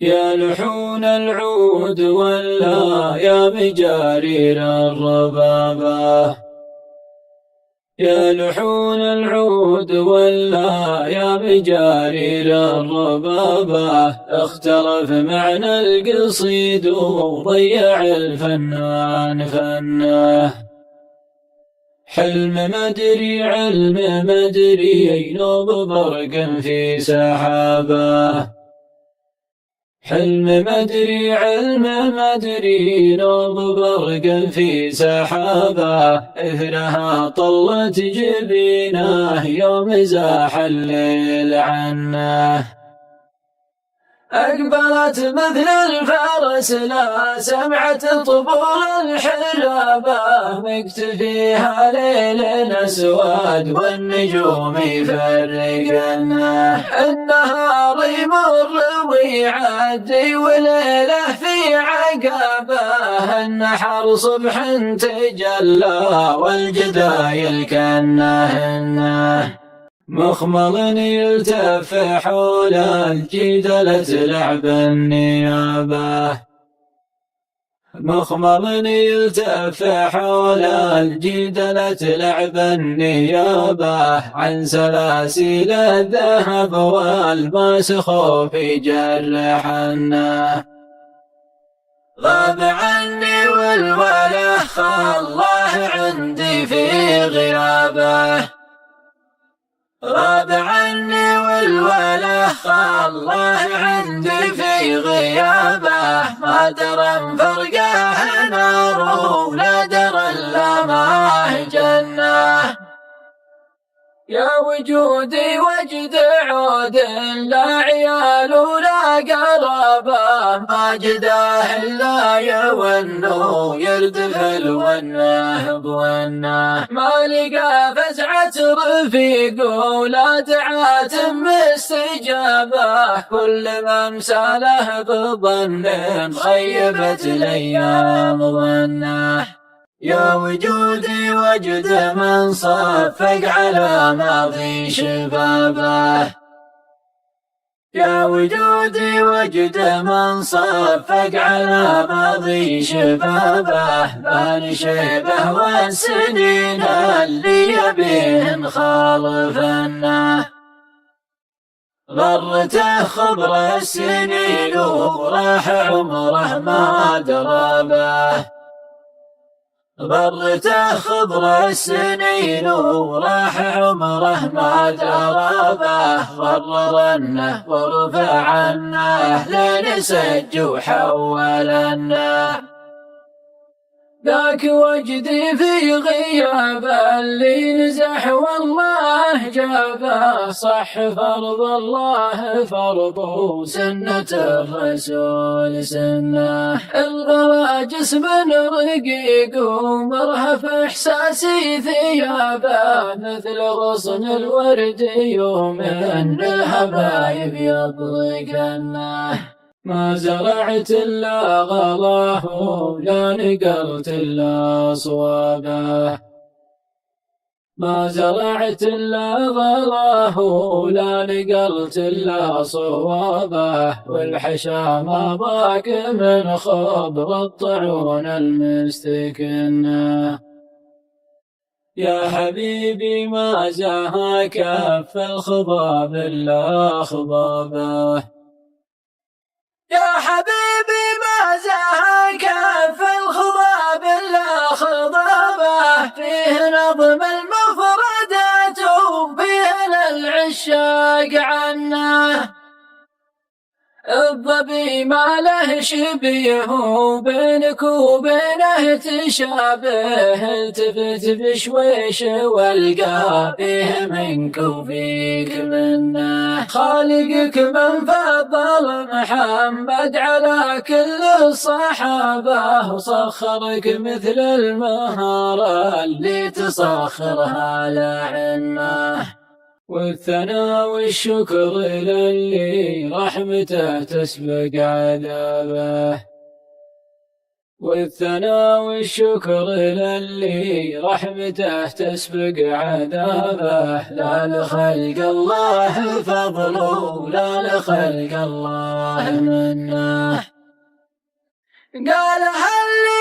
يا لحون العود ولا يا مجارير الربابة، يا لحون العود ولا يا مجارير الربابة، اختلف معنى القصيد وضيع الفنان فنه. حلم مدري علم مدري ينوب برق في سحابه، حلم مدري علم مدري نوب برق في سحابه، إثرها طلت جبينه يوم زاح الليل عنه. أقبلت مثل الفرس لا سمعت طبول الحرابة، مكتفيها ليل أسود والنجوم يفرقنه. النهار يمر ويعدي وليله في عقابه، النحر صبح تجلى والجدايل كأنهن مخمل يلتف حول الجدلة لعب النيابة، مخمل يلتف حول الجدلة لعب النيابة، عن سلاسل الذهب والماس خوف جرحنه. غاب عني والوله الله عندي في غيابه، غاب عني والوله الله عندي في غيابه، ما درى فرقه نار ولا درى الا ما جنه. يا وجودي وجد عود لا عيال ولا قرابه، ما جداه الا يونه يردف الونه بونه، ما لقى فزعة رفيق ولا دعاة مستجابه، كل من ساله بظن خيبت الايام ظنه. يا وجودي وجد من صفق على ماضي شبابه، يا وجودي وجد من صفق على ماضي شبابه، بان شيبه والسنين اللي يبين خالفنه. غرته خبر السنين وراح عمره ما دربه، غرته خضر السنين وراح عمره ما دربه، غررنه ورفع عنه لين سج وحولنه. ذاك وجدي في غياب اللي نزح والله جابه، صح فرض الله فرضه سنة الرسول سنه. الغلا جسم رقيق ومرهف احساسي ثيابه، مثل غصن الورد يوم الحبايب يطلقنه. ما زرعت إلا غلاه ولا نقلت إلا صوابه، ما زرعت إلا غلاه ولا نقلت إلا صوابه، والحشا ما ضاق من خبر الطعون المستكنه. يا حبيبي ما زاها كف الخضاب إلا خضابه، يا حبيبي ما زاها كف الخضاب إلا خضابه، فيه نظم المفردات وفيه العشاق عنه. الظبي ما له شبيه وبينك وبينه تشابه، التفت بشويش والقى فيه منك وفيك منه. خالقك من فضل محمد على كل الصحابة، وسخرك مثل المهارة اللي تسخرها لعنه. والثناء والشكر للي رحمته تسبق عذابه. والثناء والشكر للي رحمته تسبق عذابه، لا لخلق الله فضله، لا لخلق الله منه. قالها اللي